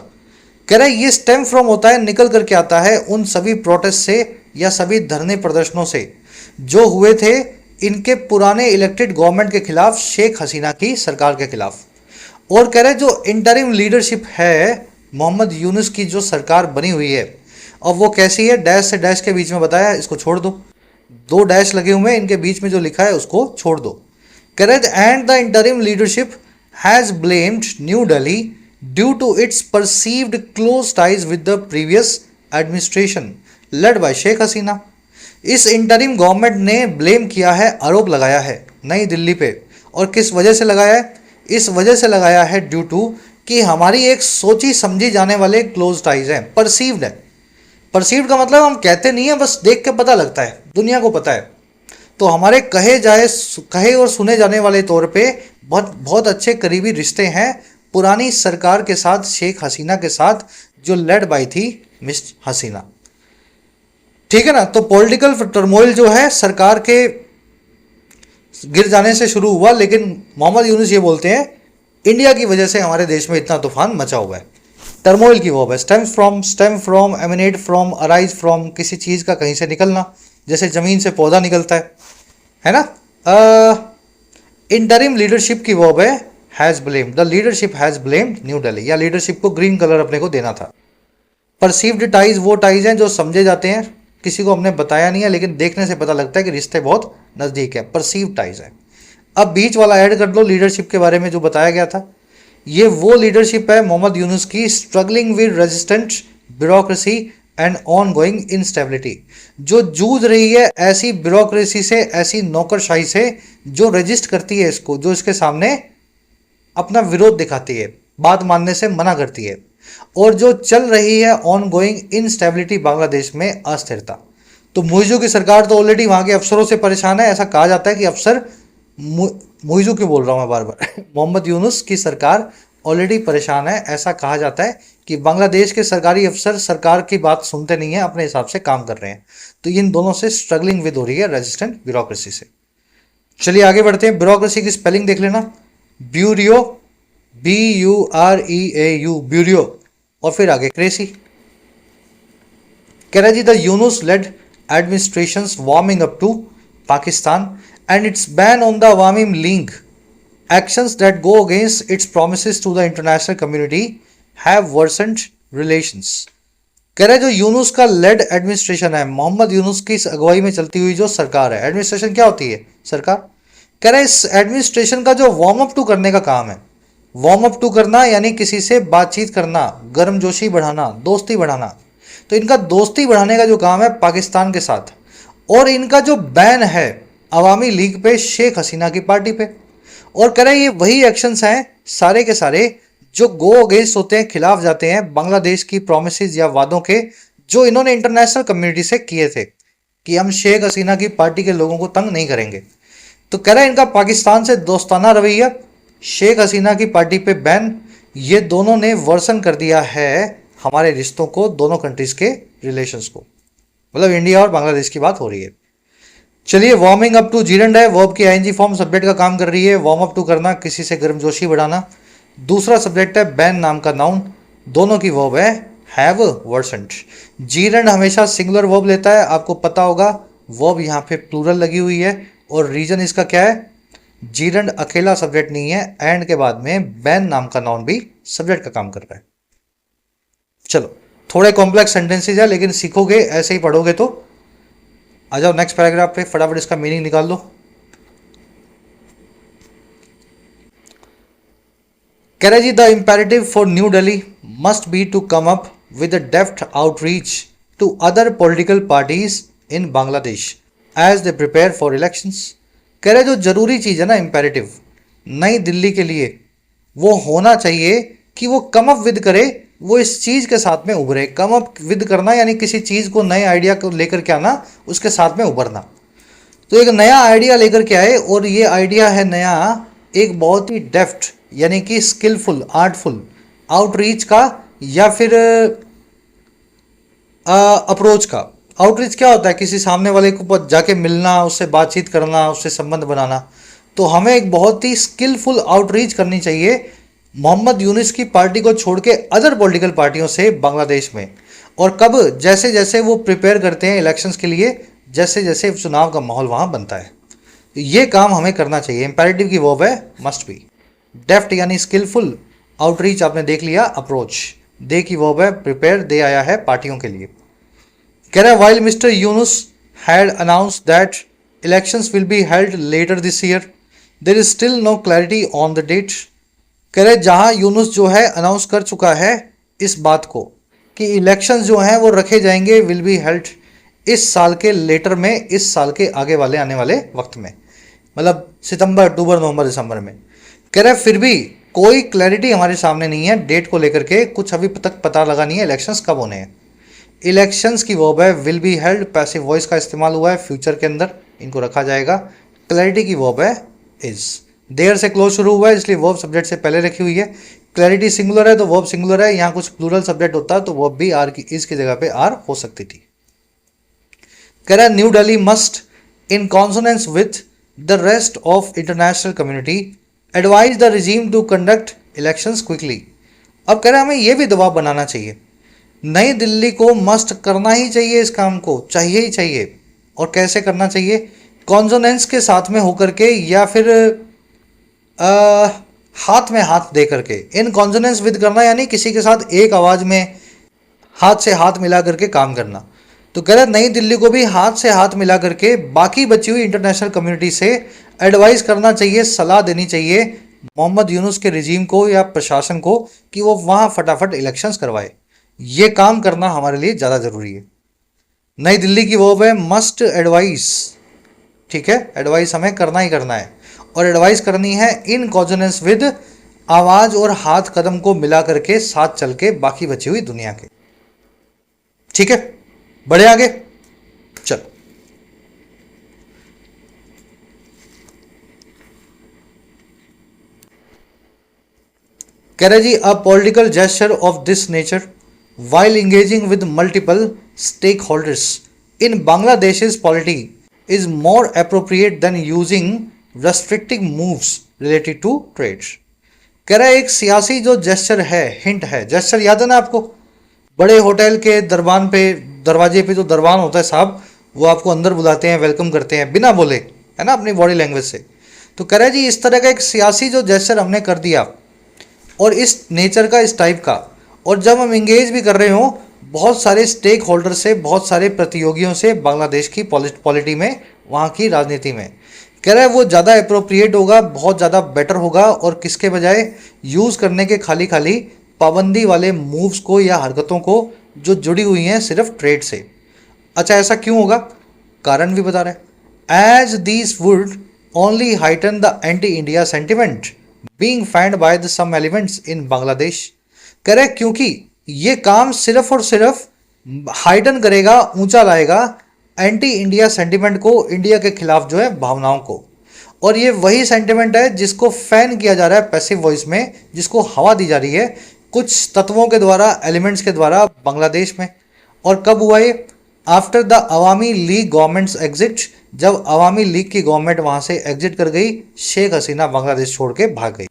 कह रहा है ये स्टेम फ्रॉम होता है, निकल करके आता है उन सभी प्रोटेस्ट से या सभी धरने प्रदर्शनों से जो हुए थे इनके पुराने इलेक्टेड गवर्नमेंट के खिलाफ, शेख हसीना की सरकार के खिलाफ। और कह रहे जो इंटरिम लीडरशिप है मोहम्मद यूनुस की जो सरकार बनी हुई है, और वो कैसी है, डैश से डैश के बीच में बताया, इसको छोड़ दो, दो डैश लगे हुए हैं, इनके बीच में जो लिखा है उसको छोड़ दो। कह रहे and the interim leadership has blamed New Delhi due to its perceived close ties with the previous administration led by Sheikh Hasina. इस इंटरिम गवर्नमेंट ने ब्लेम किया है, आरोप लगाया है नई दिल्ली पे। और किस वजह से लगाया है? इस वजह से लगाया है ड्यू टू कि हमारी एक सोची समझी जाने वाले क्लोज टाइज हैं, परसीव्ड है। परसीव्ड का मतलब हम कहते नहीं है, बस देख के पता लगता है, दुनिया को पता है। तो हमारे कहे और सुने जाने वाले तौर पे बहुत अच्छे करीबी रिश्ते हैं पुरानी सरकार के साथ, शेख हसीना के साथ, जो लेड बाई थी मिस हसीना। ठीक है ना। तो पॉलिटिकल टर्मोइल जो है गिर जाने से शुरू हुआ, लेकिन मोहम्मद यूनुस ये बोलते हैं इंडिया की वजह से हमारे देश में इतना तूफान मचा हुआ है। टर्मोइल की वर्ब है stem from, eminent from, arise from, किसी चीज का कहीं से निकलना, जैसे जमीन से पौधा निकलता है ना। इंटरिम लीडरशिप की वर्ब है has blamed, the leadership has blamed New Delhi, या लीडरशिप को ग्रीन कलर अपने को देना था। परसीव्ड टाइज वो टाइज हैं जो समझे जाते हैं, किसी को हमने बताया नहीं है लेकिन देखने से पता लगता है कि रिश्ते बहुत नज़दीक है, परसीव्ड टाइज है। अब बीच वाला ऐड कर दो लीडरशिप के बारे में जो बताया गया था, ये वो लीडरशिप है मोहम्मद यूनुस की, struggling with resistant bureaucracy and on going instability, जो जूझ रही है ऐसी ब्यूरोक्रेसी से, ऐसी नौकरशाही से जो रजिस्ट करती है इसको, जो इसके सामने अपना विरोध दिखाती है, बात मानने से मना करती है, और जो चल रही है ऑन गोइंग इनस्टेबिलिटी, बांग्लादेश में अस्थिरता। तो मुइज़ू की सरकार तो ऑलरेडी वहां के अफसरों से परेशान है। ऐसा कहा जाता है कि अफसर, मुइज़ू क्यों बोल रहा हूं मैं बार बार मोहम्मद यूनुस की सरकार ऑलरेडी परेशान है। ऐसा कहा जाता है कि बांग्लादेश के सरकारी अफसर सरकार की बात सुनते नहीं है, अपने हिसाब से काम कर रहे हैं। तो इन दोनों से स्ट्रगलिंग विद हो रही है रेजिस्टेंट ब्यूरोक्रेसी से। चलिए आगे बढ़ते हैं। ब्यूरोक्रेसी की स्पेलिंग देख लेना, ब्यूरियो, BUREAU, ब्यूरियो, और फिर आगे क्रेसी। कह रहा जी the Yunus led administration warming up to Pakistan and its ban on the Awami League actions that go against its promises to the international community have worsened relations। कह रहे जो यूनुस का लेड एडमिनिस्ट्रेशन है, मोहम्मद यूनुस की अगुवाई में चलती हुई जो सरकार है, एडमिनिस्ट्रेशन क्या होती है? सरकार। कह रहे इस एडमिनिस्ट्रेशन का जो वार्म अप टू करने का काम है, वार्म अप टू करना यानी किसी से बातचीत करना, गर्मजोशी बढ़ाना, दोस्ती बढ़ाना, तो इनका दोस्ती बढ़ाने का जो काम है पाकिस्तान के साथ, और इनका जो बैन है अवामी लीग पे, शेख हसीना की पार्टी पे, और कह रहे ये वही एक्शंस हैं सारे के सारे जो गो अगेंस्ट होते हैं, खिलाफ जाते हैं बांग्लादेश की प्रोमिसेस या वादों के, जो इन्होंने इंटरनेशनल कम्युनिटी से किए थे कि हम शेख हसीना की पार्टी के लोगों को तंग नहीं करेंगे। तो कह रहे इनका पाकिस्तान से दोस्ताना रवैया, शेख हसीना की पार्टी पे बैन, ये दोनों ने वर्सन कर दिया है हमारे रिश्तों को, दोनों कंट्रीज के रिलेशंस को, मतलब इंडिया और बांग्लादेश की बात हो रही है। चलिए वार्मिंग अप टू जीरंड है, वर्ब की आईएनजी फॉर्म सब्जेक्ट का काम कर रही है। वार्म अप टू करना, किसी से गर्मजोशी बढ़ाना। दूसरा सब्जेक्ट है बैन नाम का नाउन, दोनों की वर्ब है हैव वर्सेंट। जीरंड हमेशा सिंगुलर वर्ब लेता है, आपको पता होगा, वर्ब यहाँ पे प्लूरल लगी हुई है, और रीजन इसका क्या है, जीरंड अकेला सब्जेक्ट नहीं है, एंड के बाद में बैन नाम का नाउन भी सब्जेक्ट का काम कर रहा है। चलो थोड़े कॉम्प्लेक्स सेंटेंसेज है लेकिन सीखोगे, ऐसे ही पढ़ोगे तो। आ जाओ नेक्स्ट पैराग्राफ पे, फटाफट इसका मीनिंग निकाल लो। कह रहे जी the imperative for New Delhi must be to come up with a deft outreach to other political parties in Bangladesh as they prepare for elections. कह रहे जो जरूरी चीज़ है ना इंपेरेटिव नई दिल्ली के लिए, वो होना चाहिए कि वो कम अप विद करे, वो इस चीज़ के साथ में उभरे। कम अप विद करना यानी किसी चीज़ को, नए आइडिया को लेकर के आना, उसके साथ में उभरना। तो एक नया आइडिया लेकर के आए, और ये आइडिया है नया एक बहुत ही डेफ्ट यानी कि स्किलफुल, आर्टफुल आउटरीच का, या फिर अप्रोच का। आउटरीच क्या होता है? किसी सामने वाले को जाके मिलना, उससे बातचीत करना, उससे संबंध बनाना। तो हमें एक बहुत ही स्किलफुल आउटरीच करनी चाहिए मोहम्मद यूनुस की पार्टी को छोड़ के अदर पॉलिटिकल पार्टियों से बांग्लादेश में। और कब? जैसे जैसे वो प्रिपेयर करते हैं इलेक्शंस के लिए, जैसे जैसे चुनाव का माहौल वहाँ बनता है, ये काम हमें करना चाहिए। इंपेरेटिव की वर्ब है मस्ट बी। डेफ्ट यानी स्किलफुल, आउटरीच आपने देख लिया, अप्रोच। दे की वर्ब है प्रिपेयर, दे आया है पार्टियों के लिए। कह रहा है while mister Yunus had announce that elections will be held later this year there is still no clarity on the date. कह रहे जहां यूनुस जो है अनाउंस कर चुका है इस बात को कि इलेक्शंस जो हैं वो रखे जाएंगे, विल बी हेल्ड, इस साल के लेटर में, इस साल के आगे वाले आने वाले वक्त में, मतलब सितंबर, अक्टूबर, नवंबर, दिसंबर में। कह रहे फिर भी कोई क्लैरिटी हमारे सामने नहीं है डेट को लेकर के, कुछ अभी तक पता लगा नहीं है इलेक्शंस कब होने हैं। इलेक्शंस की वर्ब है will be held, passive voice का इस्तेमाल हुआ है फ्यूचर के अंदर, इनको रखा जाएगा। क्लैरिटी की वर्ब है इज, देयर से क्लोज शुरू हुआ है इसलिए वर्ब सब्जेक्ट से पहले रखी हुई है। क्लैरिटी सिंगुलर है तो वर्ब सिंगुलर है, यहाँ कुछ प्लूरल सब्जेक्ट होता है तो वर्ब भी आर की, इज की जगह पे आर हो सकती थी। कह रहा है New Delhi must in consonance with the rest of international community advise the regime to conduct elections quickly. अब कह रहे हैं हमें यह भी दबाव बनाना चाहिए, नई दिल्ली को मस्ट करना ही चाहिए, इस काम को चाहिए ही चाहिए। और कैसे करना चाहिए? कॉन्सोनेंस के साथ में होकर के या फिर आ, हाथ में हाथ दे करके। इन कॉन्सोनेंस विद करना यानी किसी के साथ एक आवाज में हाथ से हाथ मिला करके काम करना। तो कह रहे नई दिल्ली को भी हाथ से हाथ मिला करके बाकी बची हुई इंटरनेशनल कम्युनिटी से एडवाइस करना चाहिए, सलाह देनी चाहिए मोहम्मद यूनुस के रिजीम को या प्रशासन को कि वो वहां फटाफट इलेक्शंस करवाए। ये काम करना हमारे लिए ज़्यादा ज़रूरी है। नई दिल्ली की वो है मस्ट एडवाइस, ठीक है, एडवाइस हमें करना ही करना है। और एडवाइस करनी है इन कॉन्सोनेंस विद, आवाज और हाथ कदम को मिला करके साथ चल के बाकी बची हुई दुनिया के। ठीक है, बढ़े आगे चल। कह रहे जी a political gesture of this nature while engaging with multiple stakeholders in Bangladesh's polity is more appropriate than using restrictive moves related to trades। कह रहा है एक सियासी जो जेस्चर है, हिंट है, जेस्चर याद है ना आपको, बड़े होटल के दरबान पे, दरवाजे पे जो दरबान होता है साहब, वो आपको अंदर बुलाते हैं, वेलकम करते हैं बिना बोले, है ना, अपनी बॉडी लैंग्वेज से। तो कह रहा है जी इस तरह का एक सियासी जो जेस्चर हमने कर दिया और इस नेचर का, इस टाइप का, और जब हम इंगेज भी कर रहे हो बहुत सारे स्टेक होल्डर से, बहुत सारे प्रतियोगियों से बांग्लादेश की पॉलिटी में, वहाँ की राजनीति में, कह रहा है वो ज़्यादा अप्रोप्रिएट होगा, बहुत ज़्यादा बेटर होगा। और किसके बजाय यूज़ करने के खाली खाली पाबंदी वाले मूव्स को या हरकतों को जो जुड़ी हुई हैं सिर्फ ट्रेड से। अच्छा ऐसा क्यों होगा? कारण भी बता रहे हैं, as these would only heighten the anti India sentiment being fanned by the some elements in Bangladesh. करे क्योंकि ये काम सिर्फ और सिर्फ हाइटन करेगा, ऊंचा लाएगा एंटी इंडिया सेंटिमेंट को, इंडिया के खिलाफ जो है भावनाओं को। और ये वही सेंटिमेंट है जिसको फैन किया जा रहा है पैसिव वॉइस में, जिसको हवा दी जा रही है कुछ तत्वों के द्वारा, एलिमेंट्स के द्वारा बांग्लादेश में। और कब हुआ ये? After the Awami league governments exit, जब अवामी लीग की गवर्नमेंट वहां से एग्जिट कर गई, शेख हसीना बांग्लादेश छोड़ के भाग गई।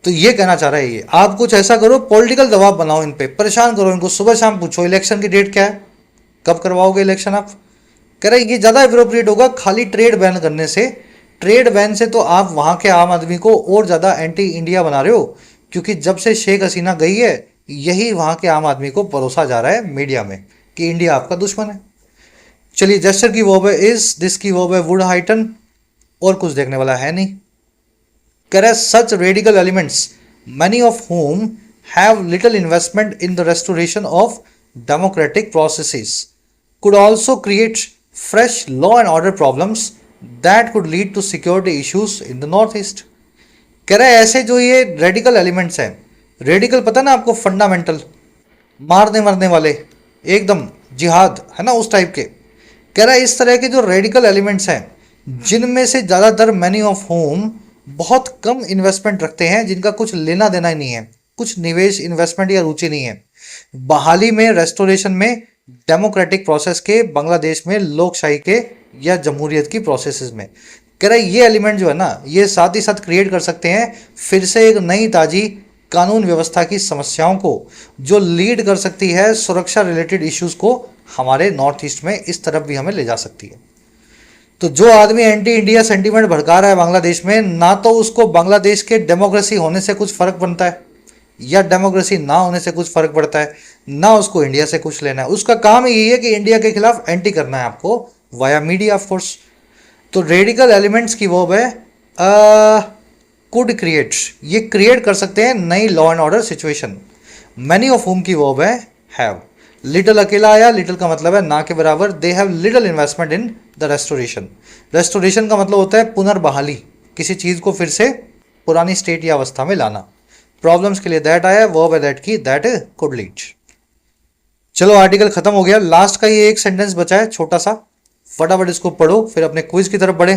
तो ये कहना चाह रहा है ये, आप कुछ ऐसा करो, पॉलिटिकल दबाव बनाओ, इन पे परेशान करो, इनको सुबह शाम पूछो इलेक्शन की डेट क्या है, कब करवाओगे इलेक्शन आप। कह रहे ये ज़्यादा अप्रोप्रिएट होगा खाली ट्रेड बैन करने से। ट्रेड बैन से तो आप वहाँ के आम आदमी को और ज़्यादा एंटी इंडिया बना रहे हो, क्योंकि जब से शेख हसीना गई है यही वहाँ के आम आदमी को परोसा जा रहा है मीडिया में कि इंडिया आपका दुश्मन है। चलिए जेस्चर की वर्ब है इज, दिस की वर्ब है वुड हाइटन, और कुछ देखने वाला है नहीं। कह रहा है such radical elements many of whom have little investment in the restoration of democratic processes could also create fresh law and order problems that could lead to security issues in the northeast। कह रहा है ऐसे जो ये रेडिकल एलिमेंट्स हैं, रेडिकल पता ना आपको, फंडामेंटल, मारने मरने वाले, एकदम जिहाद है ना उस टाइप के। कह रहा है इस तरह के जो रेडिकल एलिमेंट्स हैं जिनमें से ज़्यादातर मैनी ऑफ होम बहुत कम इन्वेस्टमेंट रखते हैं, जिनका कुछ लेना देना ही नहीं है, कुछ निवेश, इन्वेस्टमेंट या रुचि नहीं है बहाली में, रेस्टोरेशन में, डेमोक्रेटिक प्रोसेस के, बांग्लादेश में लोकशाही के या जमहूरियत की प्रोसेसेस में। कह रहा है ये एलिमेंट जो है ना, ये साथ ही साथ क्रिएट कर सकते हैं फिर से एक नई ताजी कानून व्यवस्था की समस्याओं को, जो लीड कर सकती है सुरक्षा रिलेटेड इश्यूज़ को हमारे नॉर्थ ईस्ट में, इस तरफ भी हमें ले जा सकती है। तो जो आदमी एंटी इंडिया सेंटीमेंट भड़का रहा है बांग्लादेश में, ना तो उसको बांग्लादेश के डेमोक्रेसी होने से कुछ फ़र्क बनता है या डेमोक्रेसी ना होने से कुछ फ़र्क पड़ता है, ना उसको इंडिया से कुछ लेना है। उसका काम यही है कि इंडिया के खिलाफ एंटी करना है आपको वाया मीडिया ऑफ कोर्स। तो रेडिकल एलिमेंट्स की वर्ब है कुड क्रिएट, ये क्रिएट कर सकते हैं नई law and order situation. Many of home की वर्ब है हैव। लिटिल अकेला आया, लिटिल का मतलब है ना के बराबर। They have little investment in the restoration. Restoration का मतलब होता है पुनर्बहाली, किसी चीज़ को फिर से पुरानी स्टेट या अवस्था में लाना। प्रॉब्लम्स के लिए दैट आया, वर्ब है दैट की, दैट कुड लीड। चलो आर्टिकल खत्म हो गया, लास्ट का ये एक सेंटेंस बचा है छोटा सा, फटाफट इसको पढ़ो फिर अपने क्विज की तरफ बढ़े।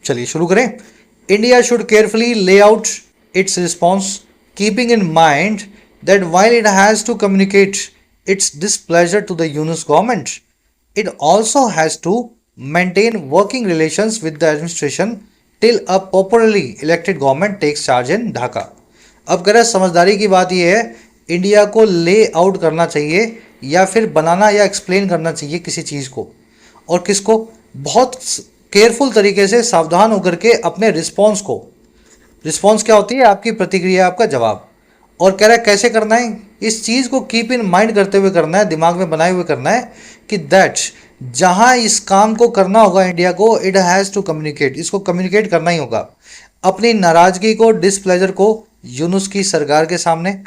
चलिए शुरू करें। इंडिया शुड केयरफुली ले out it's response keeping in mind that while it has to communicate its displeasure to the Yunus government. It also has to maintain working relations with the administration till a popularly elected government takes charge in Dhaka. अब कह रहे समझदारी की बात यह है, इंडिया को ले आउट करना चाहिए या फिर बनाना या एक्सप्लेन करना चाहिए किसी चीज़ को, और किसको, बहुत केयरफुल तरीके से सावधान होकर के अपने रिस्पॉन्स को, रिस्पॉन्स क्या होती है, आपकी प्रतिक्रिया, आपका जवाब, और कह रहा है कैसे करना है, इस चीज़ को कीप इन माइंड करते हुए करना है, दिमाग में बनाए हुए करना है कि दैट जहां इस काम को करना होगा इंडिया को, इट हैज़ टू कम्युनिकेट, इसको कम्युनिकेट करना ही होगा अपनी नाराज़गी को, डिसप्लेजर को यूनुस की सरकार के सामने।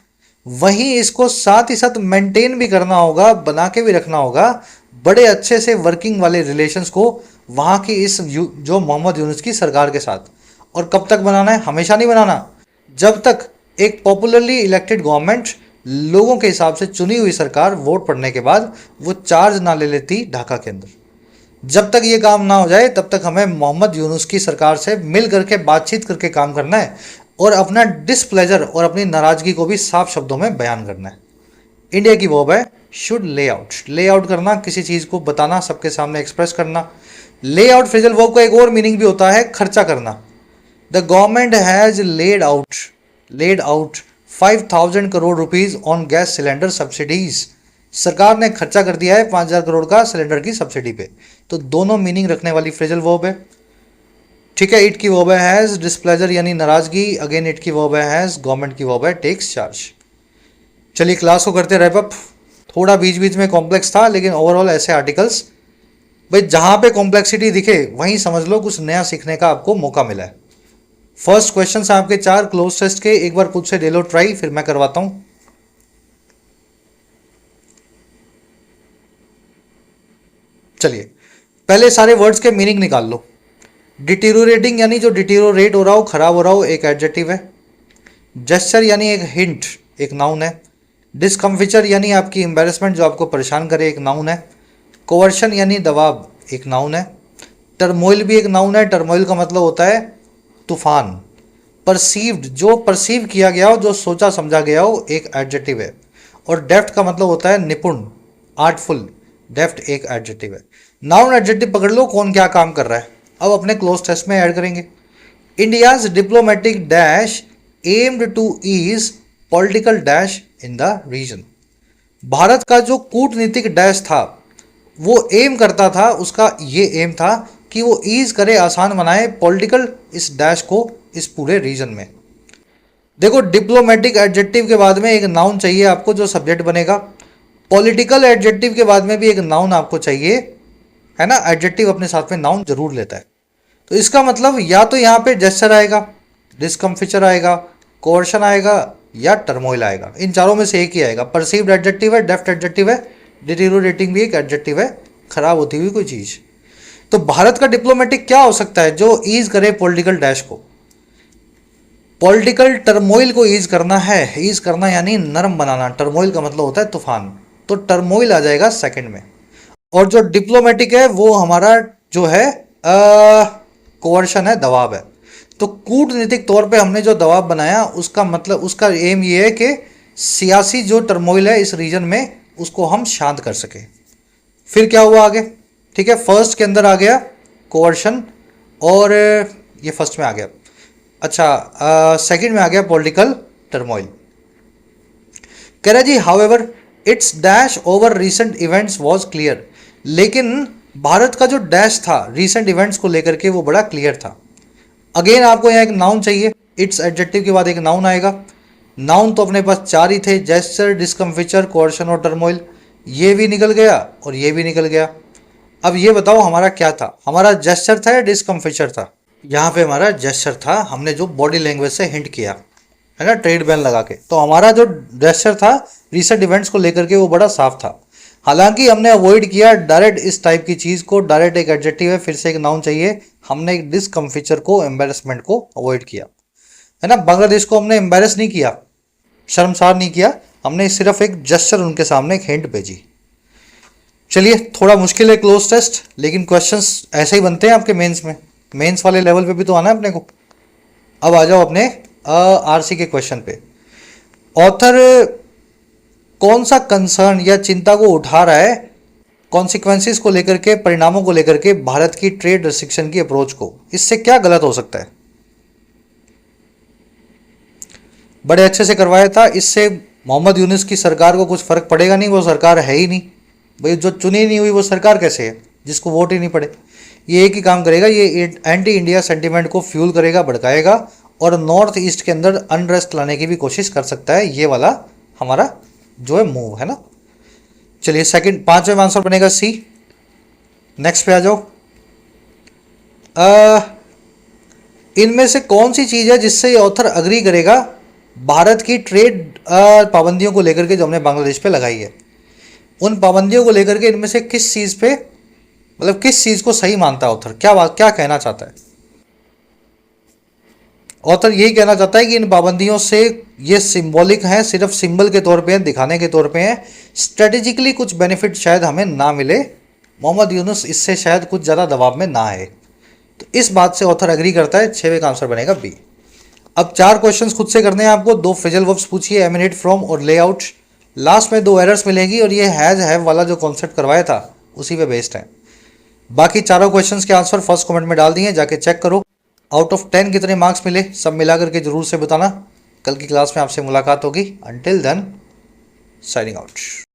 वहीं इसको साथ ही साथ मेंटेन भी करना होगा, बना के भी रखना होगा बड़े अच्छे से वर्किंग वाले रिलेशंस को वहाँ की इस जो मोहम्मद यूनुस की सरकार के साथ। और कब तक बनाना है, हमेशा नहीं बनाना, जब तक एक पॉपुलरली इलेक्टेड गवर्नमेंट, लोगों के हिसाब से चुनी हुई सरकार, वोट पड़ने के बाद वो चार्ज ना ले लेती ढाका के अंदर। जब तक ये काम ना हो जाए तब तक हमें मोहम्मद यूनुस की सरकार से मिल करके बातचीत करके काम करना है और अपना डिसप्लेजर और अपनी नाराज़गी को भी साफ शब्दों में बयान करना है। इंडिया की वर्ब है शुड ले आउट, ले आउट करना, किसी चीज़ को बताना, सबके सामने एक्सप्रेस करना। ले आउट फ्रेजल वर्ब का एक और मीनिंग भी होता है खर्चा करना। The government has laid out 5,000 crore rupees on gas cylinder subsidies. सरकार ने खर्चा कर दिया है 5,000 करोड़ का सिलेंडर की सब्सिडी पे। तो दोनों मीनिंग रखने वाली फ्रेजल वर्ब है। ठीक है, इट की वर्ब है हैज़, डिसप्लेजर यानी नाराज़गी, अगेन इट की वर्ब है हैज़, गवर्नमेंट की वर्ब है टेक्स चार्ज। चलिए क्लास को करते रैप अप। थोड़ा बीच बीच में कॉम्प्लेक्स था, लेकिन ओवरऑल ऐसे आर्टिकल्स भाई जहाँ पे कॉम्प्लेक्सिटी दिखे वहीं समझ लो कुछ नया सीखने का आपको मौका मिला है। फर्स्ट क्वेश्चन है आपके 4 क्लोज टेस्ट के, एक बार खुद से दे लो ट्राई, फिर मैं करवाता हूं। चलिए पहले सारे वर्ड्स के मीनिंग निकाल लो। डिटीरोरेटिंग यानी जो डिटीरोरेट हो रहा हो, खराब हो रहा हो, एक एडजेक्टिव है। जेस्चर यानी एक हिंट, एक नाउन है। डिस्कम्फिचर यानी आपकी एम्बेरसमेंट, जो आपको परेशान करे, एक नाउन है। कोवर्शन यानी दबाव, एक नाउन है। टर्मोइल भी एक नाउन है। टर्मोइल का मतलब होता है तूफान। परसीव्ड, जो परसीव किया गया हो, जो सोचा समझा गया हो, एक एडजेक्टिव है। और डेफ्ट का मतलब होता है निपुण, आर्टफुल। डेफ्ट एक एडजेक्टिव है। नाउन एडजेक्टिव पकड़ लो कौन क्या काम कर रहा है। अब अपने क्लोज टेस्ट में ऐड करेंगे। India's diplomatic dash aimed to ease political dash in the region. Bharat का जो कूटनीतिक डैश था वो एम करता था, उसका ये एम था कि वो ईज करे, आसान बनाए पॉलिटिकल इस डैश को इस पूरे रीजन में। देखो डिप्लोमेटिक एडजेक्टिव के बाद में एक नाउन चाहिए आपको जो सब्जेक्ट बनेगा। पॉलिटिकल एडजेक्टिव के बाद में भी एक नाउन आपको चाहिए, है ना। एडजेक्टिव अपने साथ में नाउन जरूर लेता है। तो इसका मतलब या तो यहाँ पे जेस्चर आएगा, डिस्कम्फिचर आएगा, कोर्शन आएगा या टर्मोइल आएगा। इन चारों में से एक ही आएगा। परसीव्ड एडजेक्टिव है, डेफ्ट एडजेक्टिव है, डिटीरोरेटिंग भी एक एडजेक्टिव है, खराब होती हुई कोई चीज़। तो भारत का डिप्लोमेटिक क्या हो सकता है जो ईज करे पॉलिटिकल डैश को। पॉलिटिकल टर्मोइल को ईज करना है। ईज करना यानी नरम बनाना। टर्मोइल का मतलब होता है तूफान। तो टर्मोइल आ जाएगा सेकंड में। और जो डिप्लोमेटिक है वो हमारा जो है कोवर्शन है, दबाव है। तो कूटनीतिक तौर पे हमने जो दबाव बनाया उसका मतलब, उसका एम ये है कि सियासी जो टर्मोइल है इस रीजन में उसको हम शांत कर सके। फिर क्या हुआ आगे, ठीक है। फर्स्ट के अंदर आ गया कोवर्शन और ये फर्स्ट में आ गया। अच्छा सेकंड में आ गया पॉलिटिकल टर्मोइल। कह रहा जी however its dash over recent events was clear. लेकिन भारत का जो डैश था रीसेंट इवेंट्स को लेकर के वो बड़ा क्लियर था। अगेन आपको यहाँ एक नाउन चाहिए। इट्स एडजेक्टिव के बाद एक नाउन आएगा। नाउन तो अपने पास 4 ही थे, जेस्चर, डिस्कम्फिचर, कोर्शन और टर्मोइल। ये भी निकल गया और ये भी निकल गया। अब ये बताओ हमारा क्या था, हमारा जेस्चर था या डिस्कम्फिचर था। यहाँ पे हमारा जेस्चर था, हमने जो बॉडी लैंग्वेज से हिंट किया है ना, ट्रेड बैन लगा के। तो हमारा जो जेस्चर था रिसेंट इवेंट्स को लेकर के वो बड़ा साफ था। हालांकि हमने अवॉइड किया डायरेक्ट इस टाइप की चीज़ को। डायरेक्ट एक एडजेक्टिव है, फिर से एक नाउन चाहिए। हमने एक डिस्कम्फिचर को, एम्बेरसमेंट को अवॉइड किया, है ना। बांग्लादेश को हमने एम्बेरस नहीं किया, शर्मसार नहीं किया, हमने सिर्फ एक जेस्चर उनके सामने एक हिंट भेजी। चलिए थोड़ा मुश्किल है क्लोज टेस्ट, लेकिन क्वेश्चंस ऐसे ही बनते हैं आपके मेंस में। मेंस वाले लेवल पे भी तो आना है अपने को। अब आ जाओ अपने आरसी के क्वेश्चन पे। ऑथर कौन सा कंसर्न या चिंता को उठा रहा है कॉन्सिक्वेंसेस को लेकर के, परिणामों को लेकर के भारत की ट्रेड रिस्ट्रिक्शन की अप्रोच को? इससे क्या गलत हो सकता है? बड़े अच्छे से करवाया था। इससे मोहम्मद यूनुस की सरकार को कुछ फर्क पड़ेगा नहीं, वो सरकार है ही नहीं भाई। जो चुनी नहीं हुई वो सरकार कैसे है, जिसको वोट ही नहीं पड़े? ये एक ही काम करेगा, ये एंटी इंडिया सेंटीमेंट को फ्यूल करेगा, भड़काएगा और नॉर्थ ईस्ट के अंदर अनरेस्ट लाने की भी कोशिश कर सकता है। ये वाला हमारा जो है मूव है ना। चलिए सेकंड, पांचवें में आंसर बनेगा सी। नेक्स्ट पे आ जाओ। इनमें से कौन सी चीज़ है जिससे ये ऑथर अग्री करेगा भारत की ट्रेड पाबंदियों को लेकर के जो हमने बांग्लादेश पे लगाई है, उन पाबंदियों को लेकर के इनमें से किस चीज़ पे, मतलब किस चीज़ को सही मानता है ऑथर? क्या बात, क्या कहना चाहता है ऑथर? यही कहना चाहता है कि इन पाबंदियों से ये सिंबॉलिक हैं, सिर्फ सिंबल के तौर पे हैं, दिखाने के तौर पे हैं, स्ट्रेटेजिकली कुछ बेनिफिट शायद हमें ना मिले, मोहम्मद यूनुस इससे शायद कुछ ज़्यादा दबाव में ना आए। तो इस बात से ऑथर एग्री करता है। 6वें का आंसर बनेगा बी। अब 4 क्वेश्चंस खुद से करने हैं आपको। 2 फ्रेजल वर्ब्स पूछिए, एमिनेट फ्रॉम और लेआउट। लास्ट में 2 एरर्स मिलेगी और ये हैज़ हैव वाला जो कॉन्सेप्ट करवाया था उसी पे बेस्ड है। बाकी चारों क्वेश्चंस के आंसर फर्स्ट कमेंट में डाल दिए, जाके चेक करो। आउट ऑफ 10 कितने मार्क्स मिले सब मिला करके जरूर से बताना। कल की क्लास में आपसे मुलाकात होगी। Until then, signing out.